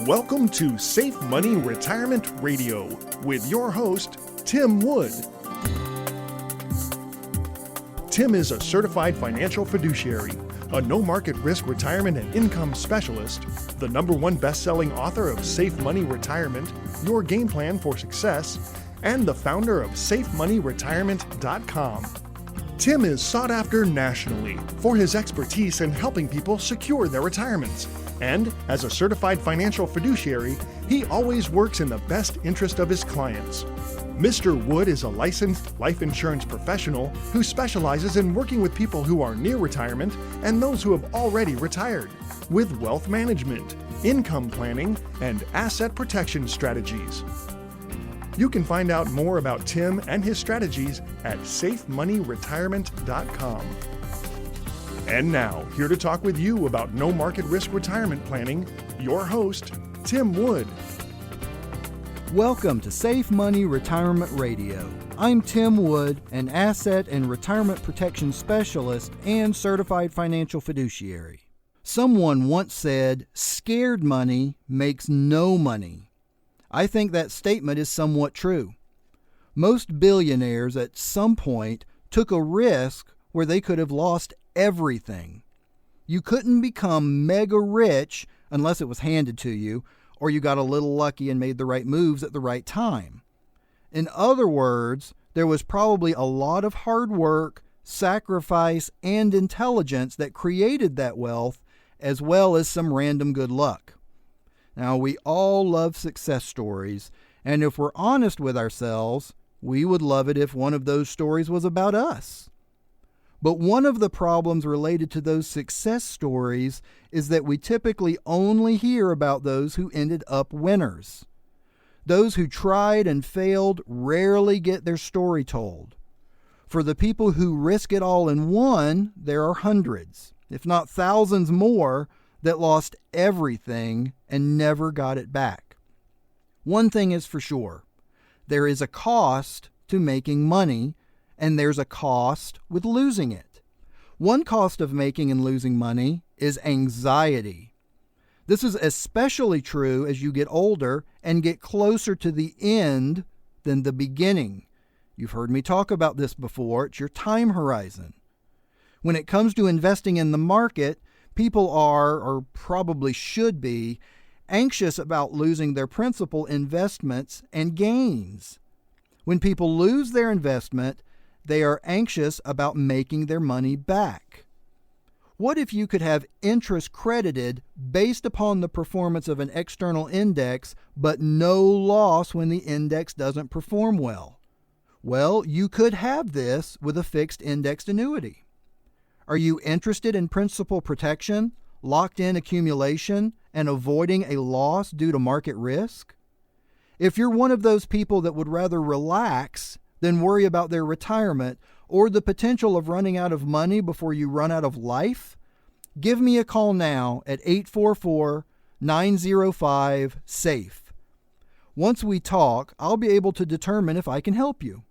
Welcome to Safe Money Retirement Radio with your host, Tim Wood. Tim is a certified financial fiduciary, a no-market risk retirement and income specialist, the #1 best-selling author of Safe Money Retirement, Your Game Plan for Success, and the founder of SafeMoneyRetirement.com. Tim is sought after nationally for his expertise in helping people secure their retirements. And as a certified financial fiduciary, he always works in the best interest of his clients. Mr. Wood is a licensed life insurance professional who specializes in working with people who are near retirement and those who have already retired, with wealth management, income planning, and asset protection strategies. You can find out more about Tim and his strategies at SafeMoneyRetirement.com. And now, here to talk with you about no market risk retirement planning, your host, Tim Wood. Welcome to Safe Money Retirement Radio. I'm Tim Wood, an asset and retirement protection specialist and certified financial fiduciary. Someone once said, "Scared money makes no money." I think that statement is somewhat true. Most billionaires at some point took a risk where they could have lost everything. You couldn't become mega rich unless it was handed to you, or you got a little lucky and made the right moves at the right time. In other words, there was probably a lot of hard work, sacrifice, and intelligence that created that wealth, as well as some random good luck. Now, we all love success stories, and if we're honest with ourselves, we would love it if one of those stories was about us. But one of the problems related to those success stories is that we typically only hear about those who ended up winners. Those who tried and failed rarely get their story told. For the people who risk it all and won, there are hundreds, if not thousands more, that lost everything and never got it back. One thing is for sure, there is a cost to making money, and there's a cost with losing it. One cost of making and losing money is anxiety. This is especially true as you get older and get closer to the end than the beginning. You've heard me talk about this before. It's your time horizon. When it comes to investing in the market, people are, or probably should be, anxious about losing their principal investments and gains. When people lose their investment, they are anxious about making their money back. What if you could have interest credited based upon the performance of an external index, but no loss when the index doesn't perform well? Well, you could have this with a fixed indexed annuity. Are you interested in principal protection, locked-in accumulation, and avoiding a loss due to market risk? If you're one of those people that would rather relax than worry about their retirement or the potential of running out of money before you run out of life, give me a call now at 844-905-SAFE. Once we talk, I'll be able to determine if I can help you.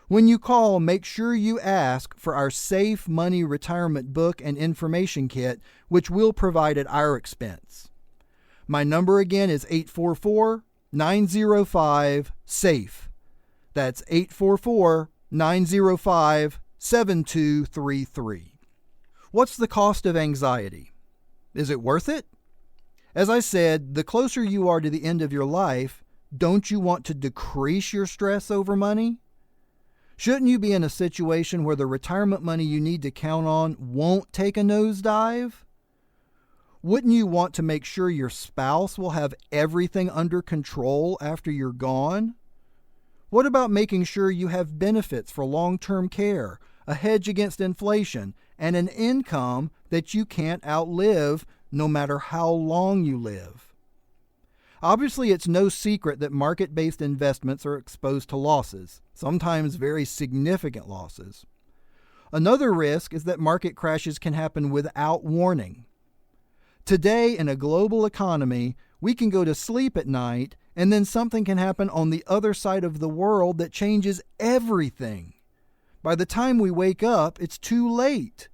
When you call, make sure you ask for our Safe Money Retirement book and information kit, which we'll provide at our expense. My number again is 844-905-SAFE. That's 844-905-7233. What's the cost of anxiety? Is it worth it? As I said, the closer you are to the end of your life, don't you want to decrease your stress over money? Shouldn't you be in a situation where the retirement money you need to count on won't take a nosedive? Wouldn't you want to make sure your spouse will have everything under control after you're gone? What about making sure you have benefits for long-term care, a hedge against inflation, and an income that you can't outlive no matter how long you live? Obviously, it's no secret that market-based investments are exposed to losses, sometimes very significant losses. Another risk is that market crashes can happen without warning. Today, in a global economy, we can go to sleep at night and then something can happen on the other side of the world that changes everything. By the time we wake up, it's too late.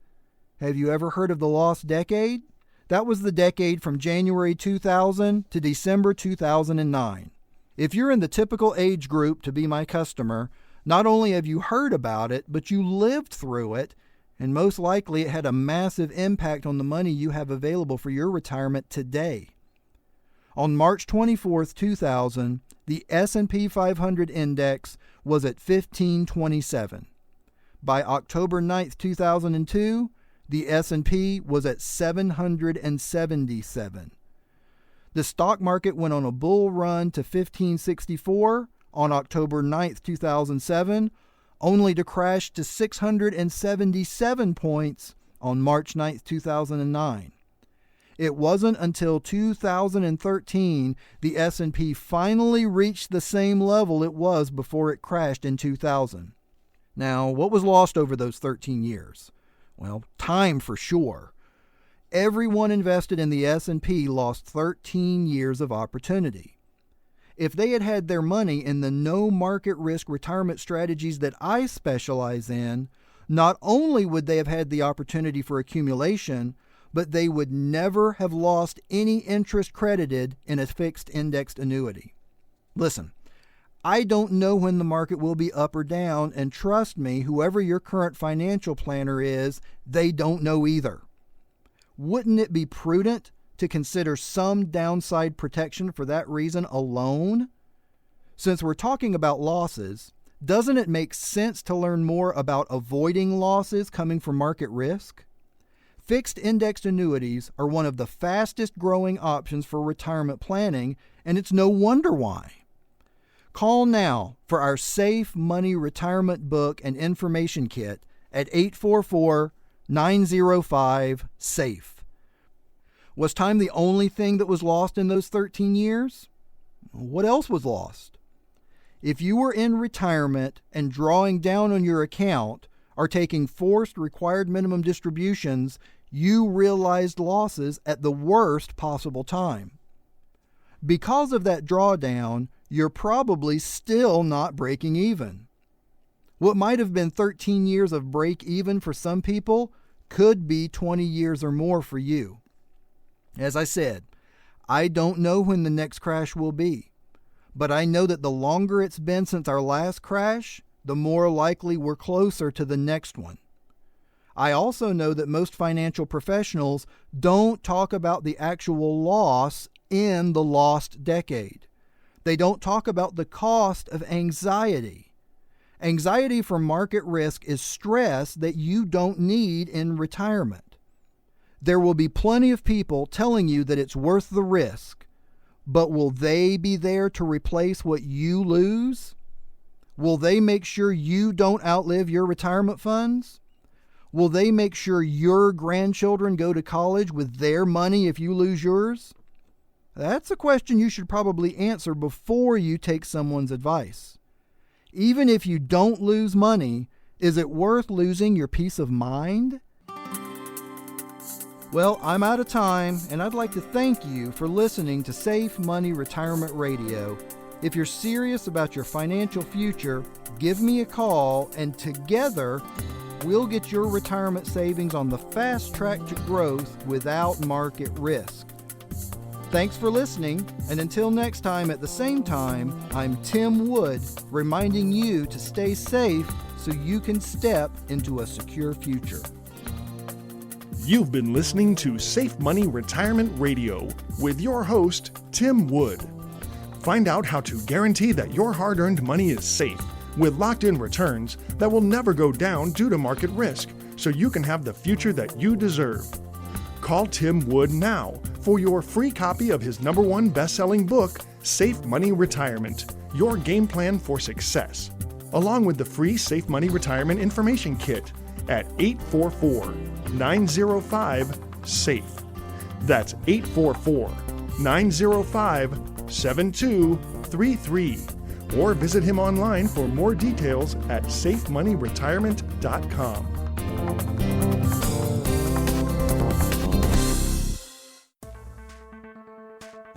Have you ever heard of the lost decade? That was the decade from January 2000 to December 2009. If you're in the typical age group to be my customer, not only have you heard about it, but you lived through it, and most likely it had a massive impact on the money you have available for your retirement today. On March 24, 2000, the S&P 500 index was at 1527. By October 9, 2002, the S&P was at 777. The stock market went on a bull run to 1564 on October 9, 2007, only to crash to 677 points on March 9, 2009. It wasn't until 2013 the S&P finally reached the same level it was before it crashed in 2000. Now, what was lost over those 13 years? Well, time for sure. Everyone invested in the S&P lost 13 years of opportunity. If they had had their money in the no market risk retirement strategies that I specialize in, not only would they have had the opportunity for accumulation, but they would never have lost any interest credited in a fixed indexed annuity. Listen, I don't know when the market will be up or down, and trust me, whoever your current financial planner is, they don't know either. Wouldn't it be prudent to consider some downside protection for that reason alone? Since we're talking about losses, doesn't it make sense to learn more about avoiding losses coming from market risk? Fixed indexed annuities are one of the fastest growing options for retirement planning, and it's no wonder why. Call now for our Safe Money Retirement Book and Information Kit at 844-905-SAFE. Was time the only thing that was lost in those 13 years? What else was lost? If you were in retirement and drawing down on your account or taking forced required minimum distributions, you realized losses at the worst possible time. Because of that drawdown, you're probably still not breaking even. What might have been 13 years of break even for some people could be 20 years or more for you. As I said, I don't know when the next crash will be, but I know that the longer it's been since our last crash, the more likely we're closer to the next one. I also know that most financial professionals don't talk about the actual loss in the lost decade. They don't talk about the cost of anxiety. Anxiety from market risk is stress that you don't need in retirement. There will be plenty of people telling you that it's worth the risk, but will they be there to replace what you lose? Will they make sure you don't outlive your retirement funds? Will they make sure your grandchildren go to college with their money if you lose yours? That's a question you should probably answer before you take someone's advice. Even if you don't lose money, is it worth losing your peace of mind? Well, I'm out of time, and I'd like to thank you for listening to Safe Money Retirement Radio. If you're serious about your financial future, give me a call, and together we'll get your retirement savings on the fast track to growth without market risk. Thanks for listening, and until next time at the same time, I'm Tim Wood, reminding you to stay safe so you can step into a secure future. You've been listening to Safe Money Retirement Radio with your host, Tim Wood. Find out how to guarantee that your hard-earned money is safe with locked-in returns that will never go down due to market risk, so you can have the future that you deserve. Call Tim Wood now for your free copy of his #1 best-selling book, Safe Money Retirement, Your Game Plan for Success, along with the free Safe Money Retirement Information Kit at 844-905-SAFE. That's 844-905-7233. Or visit him online for more details at safemoneyretirement.com.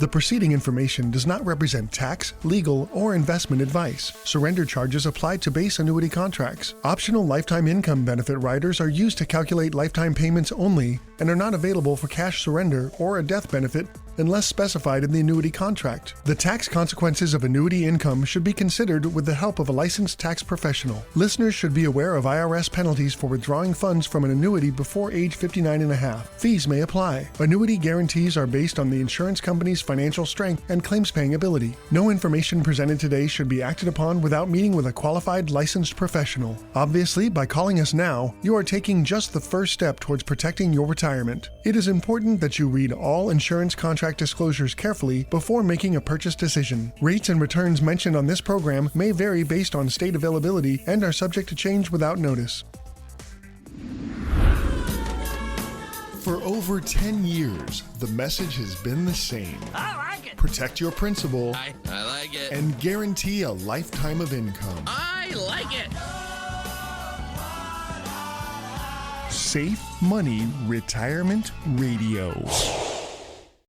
The preceding information does not represent tax, legal, or investment advice. Surrender charges apply to base annuity contracts. Optional lifetime income benefit riders are used to calculate lifetime payments only and are not available for cash surrender or a death benefit unless specified in the annuity contract. The tax consequences of annuity income should be considered with the help of a licensed tax professional. Listeners should be aware of IRS penalties for withdrawing funds from an annuity before age 59 and a half. Fees may apply. Annuity guarantees are based on the insurance company's financial strength and claims-paying ability. No information presented today should be acted upon without meeting with a qualified licensed professional. Obviously, by calling us now, you are taking just the first step towards protecting your retirement. It is important that you read all insurance contract disclosures carefully before making a purchase decision. Rates and returns mentioned on this program may vary based on state availability and are subject to change without notice. For over 10 years, the message has been the same. I like it. Protect your principal I like it. and guarantee a lifetime of income. I like it. Safe Money Retirement Radio.